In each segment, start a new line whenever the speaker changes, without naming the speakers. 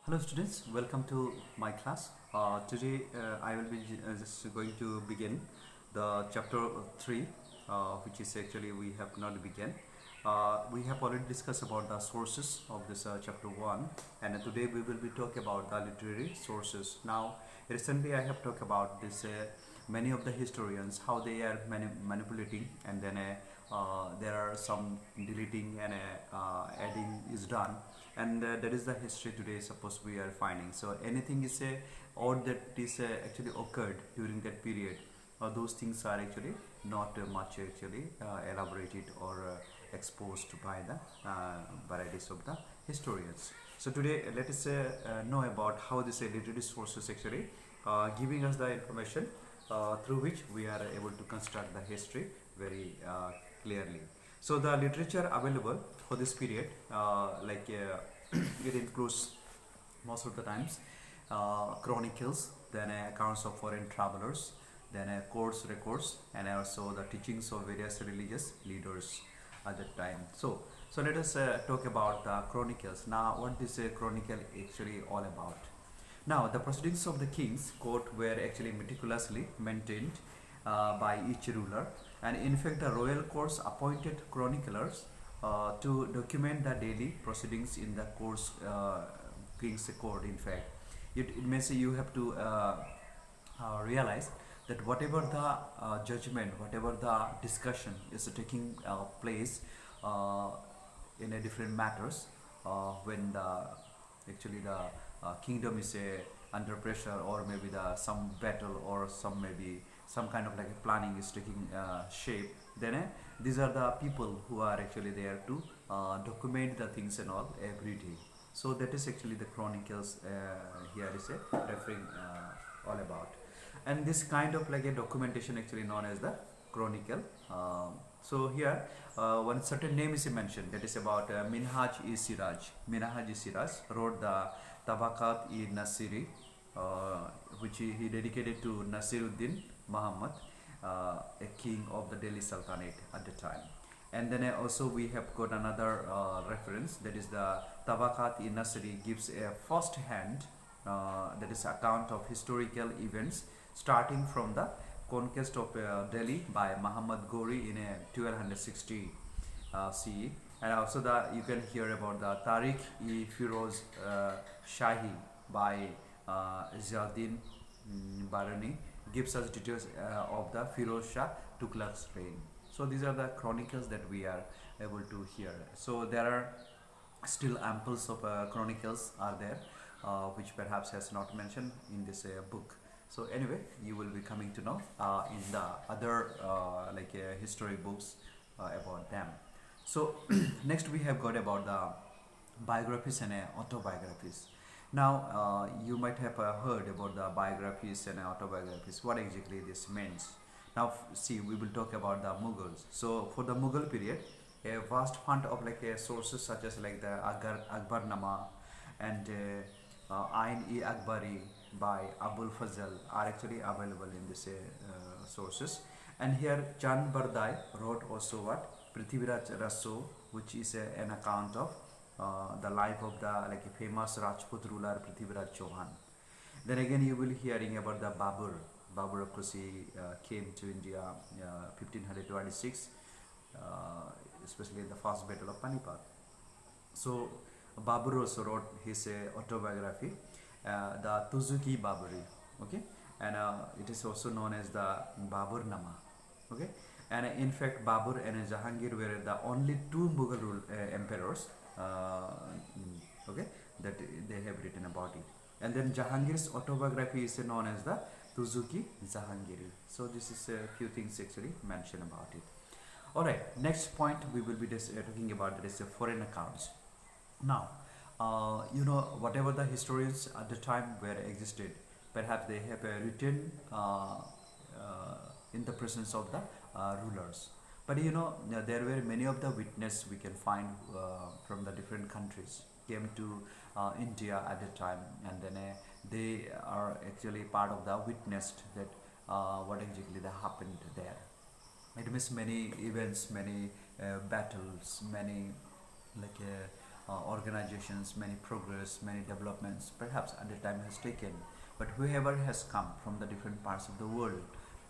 Hello students, welcome to my class. Today I will be just going to begin the chapter 3, which is actually we have not begun. We have already discussed about the sources of this chapter 1, and today we will be talking about the literary sources. Now recently I have talked about this many of the historians how they are manipulating, and then there are some deleting and adding is done, and that is the history today suppose we are finding. So anything is a or that is actually occurred during that period, those things are actually not much actually elaborated or exposed by the varieties of the historians. So today let us know about how this literary sources actually giving us the information through which we are able to construct the history very clearly. So the literature available for this period, it includes most of the times chronicles, then accounts of foreign travelers, then course records, and also the teachings of various religious leaders at that time. So let us talk about the chronicles. Now, what this chronicle actually all about? Now, the proceedings of the king's court were actually meticulously maintained by each ruler, and in fact, the royal courts appointed chroniclers to document the daily proceedings in the court's king's court. In fact, it may say you have to realize that whatever the judgment, whatever the discussion is taking place uh, in a different matters, when the actually the kingdom is under pressure, or maybe the some battle, or some maybe some kind of like a planning is taking shape, then these are the people who are actually there to document the things and all every day. So that is actually the chronicles here is referring all about, and this kind of like a documentation actually known as the chronicle. So here one certain name is mentioned, that is about Minhaj-e-Siraj. Minhaj-e-Siraj wrote the Tabakat-e-Nasiri, which he dedicated to Nasiruddin Muhammad, a king of the Delhi Sultanate at the time. And then also we have got another reference, that is the Tabakat-e-Nasiri gives a first hand, that is account of historical events starting from the conquest of Delhi by Muhammad Ghori in 1260 CE. And also the you can hear about the Tariq-e-Firoz Shahi by Ziauddin Barani gives us details of the Firoz Shah Tughlaq's reign. So these are the chronicles that we are able to hear. So there are still amples of chronicles are there, which perhaps has not mentioned in this book. So anyway, you will be coming to know in the other history books about them. So next we have got about the biographies and autobiographies. Now you might have heard about the biographies and autobiographies. What exactly this means? Now see, we will talk about the Mughals. So for the Mughal period, a vast fund of sources such as like the Akbarnama and Ain-e-Akbari by Abul Fazl are actually available in these sources. And here Chand Bardai wrote also what Prithviraj Raso, which is an account of the life of the famous Rajput ruler Prithviraj Chauhan. Then again you will hearing about the Babur. Babur, of course, he came to India 1526, especially in the first battle of Panipat. So Babur also wrote his autobiography, the Tuzuki Baburi, okay, and it is also known as the Babur Nama, okay, and in fact Babur and Jahangir were the only two Mughal emperors, okay, that they have written about it. And then Jahangir's autobiography is known as the Tuzuki Jahangiri. So this is a few things actually mentioned about it. Alright, next point we will be talking about, that is foreign accounts. Now, whatever the historians at the time were existed, perhaps they have written in the presence of the rulers. But there were many of the witnesses we can find from the different countries came to India at the time, and then they are actually part of the witnessed that what exactly that happened there. It means many events, many battles, many like organizations, many progress, many developments perhaps at the time has taken. But whoever has come from the different parts of the world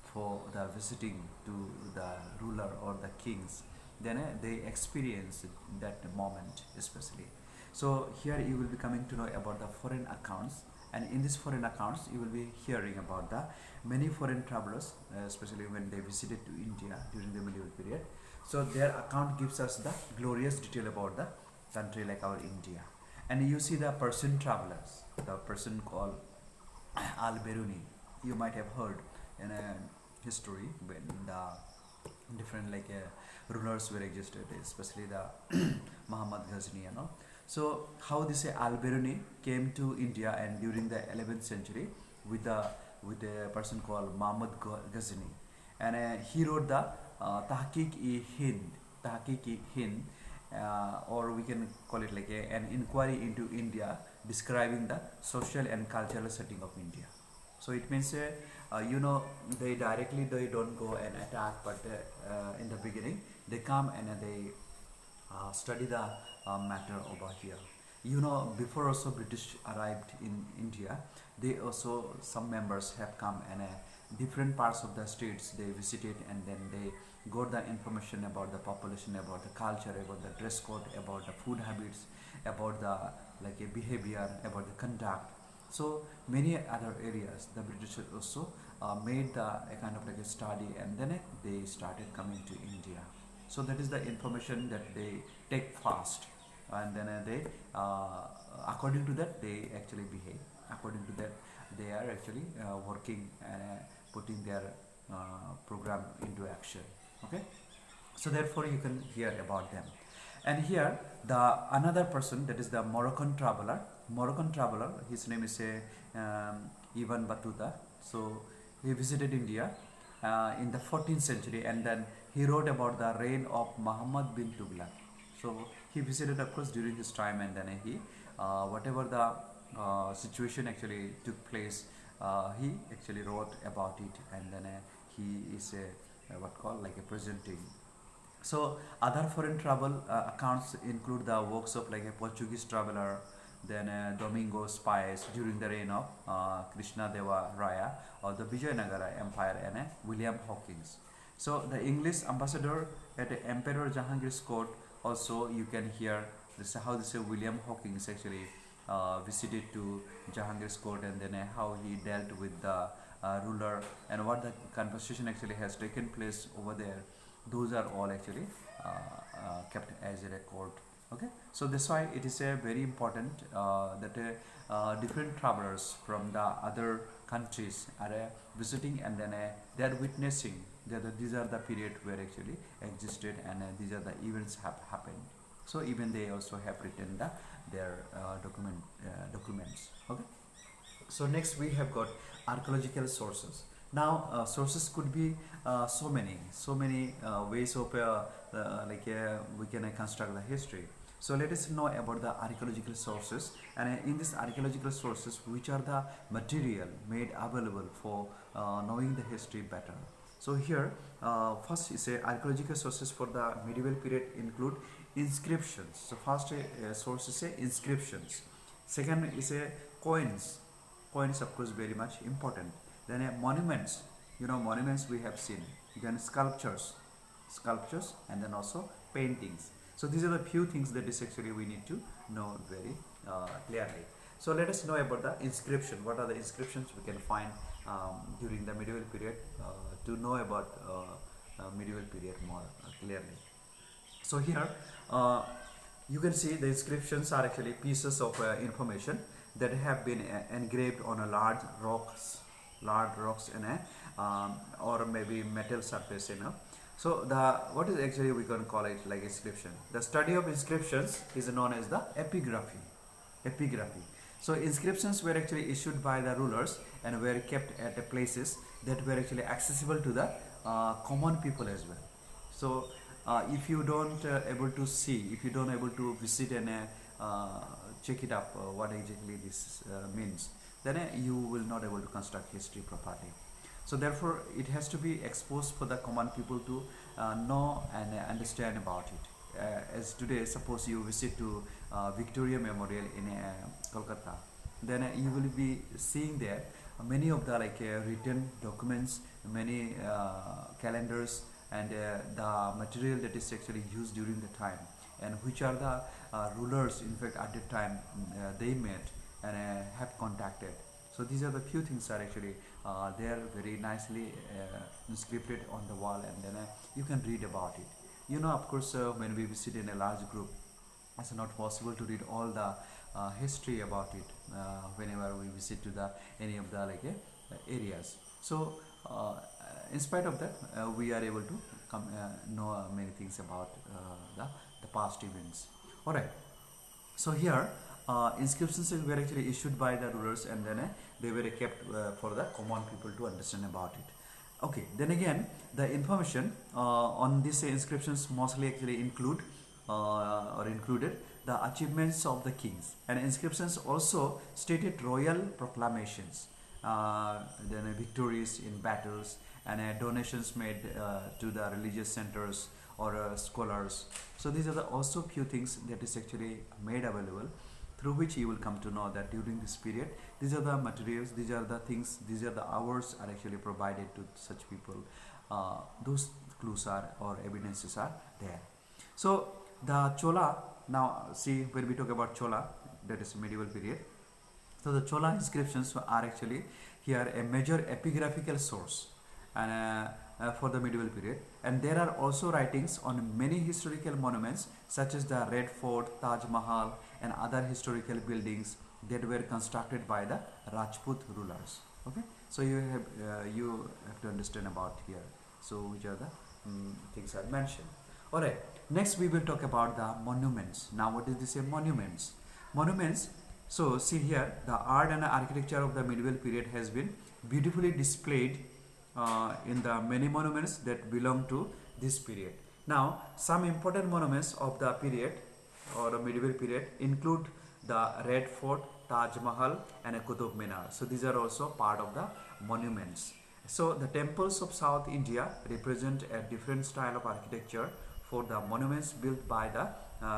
for the visiting to the ruler or the kings, then they experience that moment especially. So here you will be coming to know about the foreign accounts, and in these foreign accounts you will be hearing about the many foreign travelers, especially when they visited to India during the medieval period. So their account gives us the glorious detail about the country like our India. And you see the Persian travelers, the person called Al-Biruni. You might have heard in a history when the different rulers were existed, especially the Muhammad Ghazni and all. So how this Al-Biruni came to India, and during the 11th century with a person called Muhammad Ghazni, and he wrote the Tahqiq-i Hind, or we can call it like an inquiry into India, describing the social and cultural setting of India. So it means they don't go and attack, but in the beginning they come and they study the matter over here. Before also British arrived in India, they also, some members have come, and different parts of the states they visited, and then they got the information about the population, about the culture, about the dress code, about the food habits, about the behavior, about the conduct. So many other areas the British also made a kind of a study, and then they started coming to India. So that is the information that they take fast, and then they according to that they actually behave. According to that they are actually working and putting their program into action. Okay, so therefore you can hear about them. And here the another person, that is the Moroccan traveler, his name is Ibn Battuta. So he visited India in the 14th century, and then he wrote about the reign of Muhammad bin Tughlaq. So he visited, of course, during his time, and then he whatever the situation actually took place, he actually wrote about it, and then he is what called like a presenting. So other foreign travel accounts include the works of like a Portuguese traveler, then Domingos Paes during the reign of Krishna Deva Raya, or the Vijayanagara Empire, and William Hawkins. So the English ambassador at Emperor Jahangir's court, also you can hear this how this William Hawkins actually visited to Jahangir's court, and then how he dealt with the ruler, and what the conversation actually has taken place over there. Those are all actually kept as a record. Okay, so that's why it is very important that different travelers from the other countries are visiting, and then they are witnessing that these are the period where actually existed, and these are the events have happened. So even they also have written their documents. Okay, so next we have got archaeological sources. Now sources could be so many ways of we can construct the history. So let us know about the archaeological sources, and in these archaeological sources, which are the material made available for knowing the history better. So here first is archaeological sources for the medieval period include inscriptions. So first source is inscriptions. Second is coins. Coins, of course, very much important. Then monuments. Monuments we have seen. Then sculptures, and then also paintings. So these are the few things that is actually we need to know very clearly. So let us know about the inscription. What are the inscriptions we can find during the medieval period to know about medieval period more clearly. So here you can see the inscriptions are actually pieces of information that have been engraved on a large rocks in a or maybe metal surface. So what is actually we can call it like inscription. The study of inscriptions is known as the epigraphy. So inscriptions were actually issued by the rulers and were kept at the places that were actually accessible to the common people as well. So if you don't able to see, if you don't able to visit and check it up what exactly this means, then you will not able to construct history properly. So therefore it has to be exposed for the common people to know and understand about it. As today, suppose you visit to Victoria Memorial in Kolkata. Then you will be seeing there many of the written documents, many calendars, and the material that is actually used during the time, and which are the rulers in fact at the time they met and have contacted. So these are the few things are actually there very nicely inscripted on the wall, and then you can read about it. You know, of course, when we visit in a large group, it's not possible to read all the history about it whenever we visit to the any of the areas. So in spite of that, we are able to know many things about the past events. All right. So here, inscriptions were actually issued by the rulers, and then they were kept for the common people to understand about it. Okay, then again, the information on these inscriptions mostly actually or included the achievements of the kings, and inscriptions also stated royal proclamations, then victories in battles, and donations made to the religious centers or scholars. So these are the also few things that is actually made available, through which you will come to know that during this period, these are the materials, these are the things, these are the hours are actually provided to such people. Those clues are or evidences are there. So the Chola, now see when we talk about Chola, that is medieval period. So the Chola inscriptions are actually here a major epigraphical source, and for the medieval period, and there are also writings on many historical monuments such as the Red Fort, Taj Mahal, and other historical buildings that were constructed by the Rajput rulers. Okay, so you have to understand about here. So which are the things I mentioned. All right. Next, we will talk about the monuments. Now, what is this? Monuments. Monuments. So see here, the art and architecture of the medieval period has been beautifully displayed in the many monuments that belong to this period. Now, some important monuments of the period or the medieval period include the Red Fort, Taj Mahal, and a Qutub Minar. So these are also part of the monuments. So the temples of South India represent a different style of architecture for the monuments built by the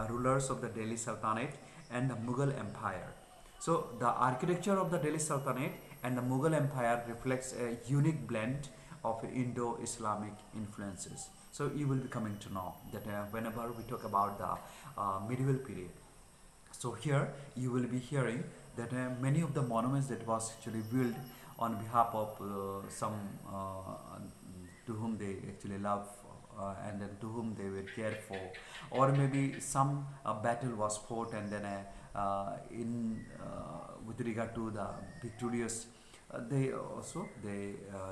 rulers of the Delhi Sultanate and the Mughal Empire. So the architecture of the Delhi Sultanate and the Mughal Empire reflects a unique blend of Indo-Islamic influences. So you will be coming to know that whenever we talk about the medieval period, so here you will be hearing that many of the monuments that was actually built on behalf of some to whom they actually love and then to whom they were cared for, or maybe some battle was fought, and then in with regard to the victorious, they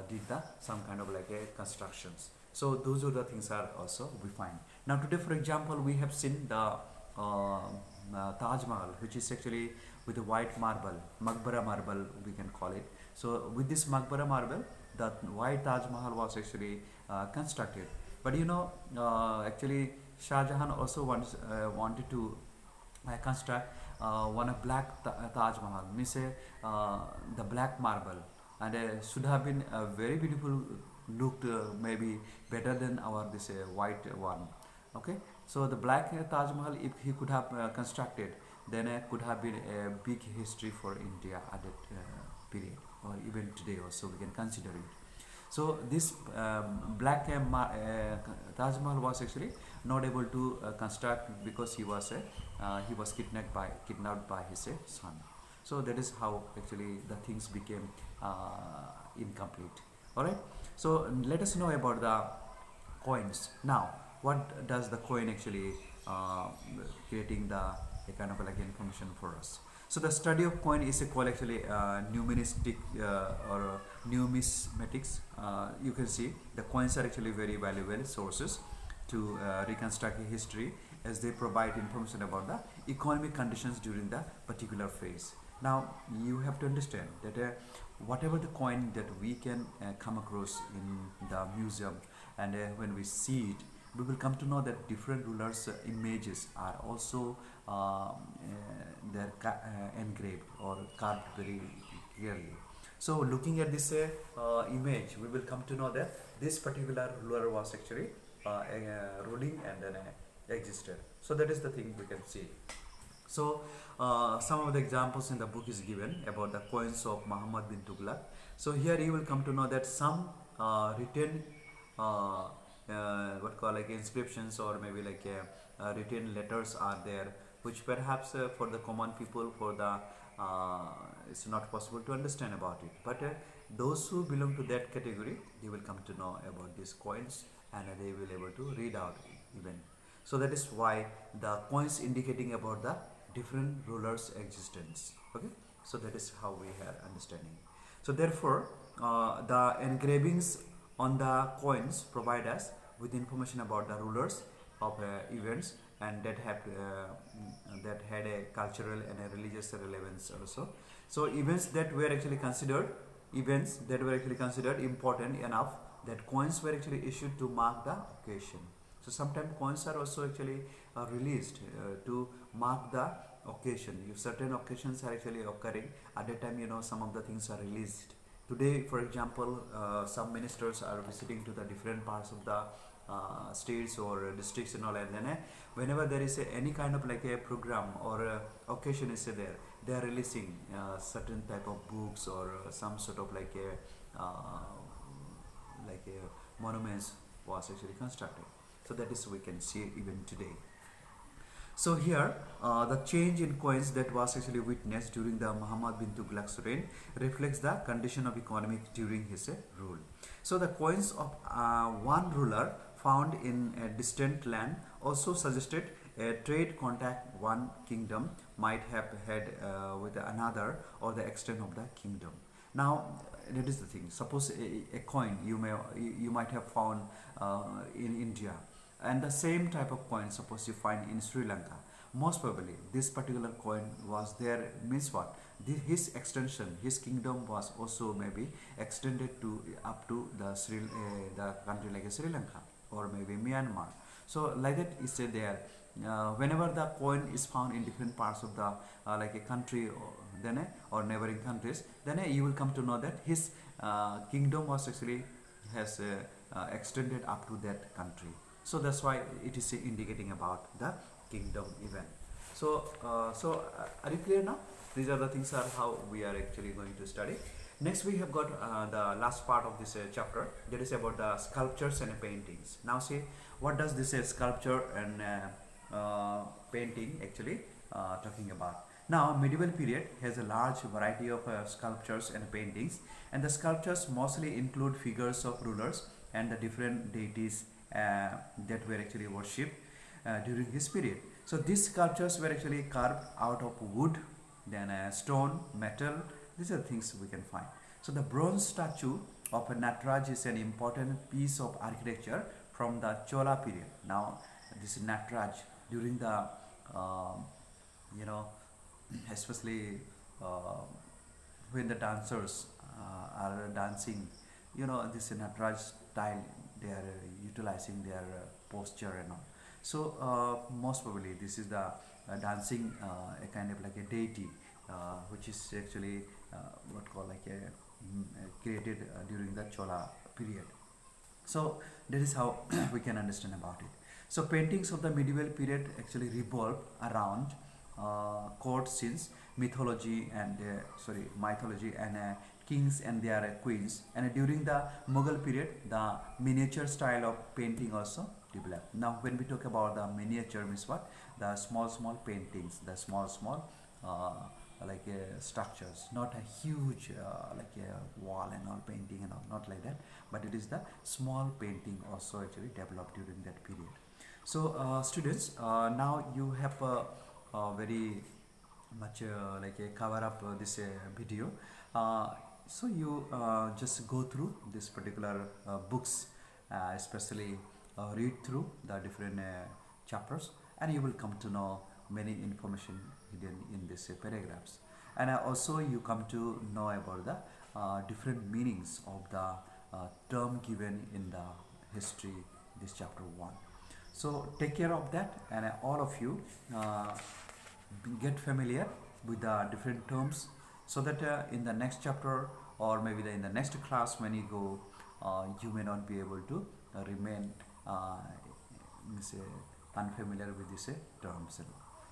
did some kind of constructions. So those are the things are also we find. Now today, for example, we have seen the Taj Mahal, which is actually with the white marble, Maqbara marble we can call it. So with this Maqbara marble, the white Taj Mahal was actually constructed. But you know, actually Shah Jahan also wanted to construct one of black Taj Mahal, means the black marble, and should have been very beautiful, looked maybe better than our this white one. Okay, so the black Taj Mahal, if he could have constructed, then it could have been a big history for India at that period, or even today also we can consider it. So this black Taj Mahal was actually not able to construct because he was kidnapped by his son. So that is how actually the things became incomplete. All right. So let us know about the coins. Now, what does the coin actually creating the a kind of information for us? So the study of coin is called actually numismatic or numismatics. You can see the coins are actually very valuable sources to reconstruct history, as they provide information about the economic conditions during the particular phase. Now you have to understand that whatever the coin that we can come across in the museum, and when we see it, we will come to know that different rulers' images are also they're engraved or carved very clearly. So looking at this image, we will come to know that this particular ruler was actually ruling and then existed. So that is the thing we can see. So, some of the examples in the book is given about the coins of Muhammad bin Tughlaq. So here you will come to know that some written, what call like inscriptions, or maybe like written letters are there, which perhaps for the common people, for the it's not possible to understand about it. But those who belong to that category, they will come to know about these coins, and they will able to read out even. So that is why the coins indicating about the different rulers' existence. Okay, so that is how we have understanding. So therefore, the engravings on the coins provide us with information about the rulers of events, and that had a cultural and a religious relevance also. So events that were actually considered important enough that coins were actually issued to mark the occasion. So sometimes coins are also actually released to mark the occasion. If certain occasions are actually occurring, at that time, some of the things are released. Today, for example, some ministers are visiting to the different parts of the states or districts and all, and then whenever there is any kind of like a program or occasion is there, they are releasing certain type of books or some sort of like a monuments was actually constructed. So that is we can see even today. So here, the change in coins that was actually witnessed during the Muhammad bin Tughlaq's reign reflects the condition of economy during his rule. So the coins of one ruler found in a distant land also suggested a trade contact one kingdom might have had with another, or the extent of the kingdom. Now, that is the thing. Suppose a coin you might have found in India, and the same type of coin suppose you find in Sri Lanka. Most probably this particular coin was there, means what, his extension, his kingdom was also maybe extended to up to the country like Sri Lanka or maybe Myanmar. So like that is there. Whenever the coin is found in different parts of the like a country, or neighboring countries, then you will come to know that his kingdom was actually has extended up to that country. So that's why it is indicating about the kingdom event. So are you clear now? These are the things are how we are actually going to study. Next we have got the last part of this chapter, that is about the sculptures and paintings. Now see, what does this sculpture and painting actually talking about. Now medieval period has a large variety of sculptures and paintings, and the sculptures mostly include figures of rulers and the different deities that were actually worshipped during this period. So these sculptures were actually carved out of wood, then stone, metal. These are the things we can find. So the bronze statue of Nataraj is an important piece of architecture from the Chola period. Now this Nataraj during the you know especially when the dancers are dancing, this Nataraj style, they are utilizing their posture and all. So most probably this is the dancing a kind of like a deity which is actually what called like created during the Chola period. So that is how we can understand about it. So paintings of the medieval period actually revolve around court scenes, mythology and kings and their queens. And during the Mughal period, the miniature style of painting also developed. Now, when we talk about the miniature, means what? The small paintings, the small structures, not a huge like a wall and all painting and all, not like that, but it is the small painting also actually developed during that period. So students, now you have very much like a cover up this video. So you just go through this particular books, especially read through the different chapters, and you will come to know many information hidden in these paragraphs. And also you come to know about the different meanings of the term given in the history, this chapter 1. So take care of that, and all of you get familiar with the different terms, so that in the next chapter or maybe in the next class when you go, you may not be able to remain unfamiliar with these terms.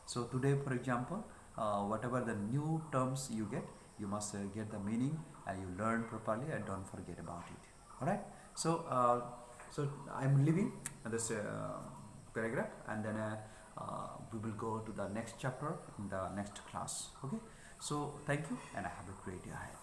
So today, for example, whatever the new terms you get, you must get the meaning and you learn properly and don't forget about it. All right. So I'm leaving this paragraph, and then we will go to the next chapter in the next class. Okay. So thank you, and have a great day ahead.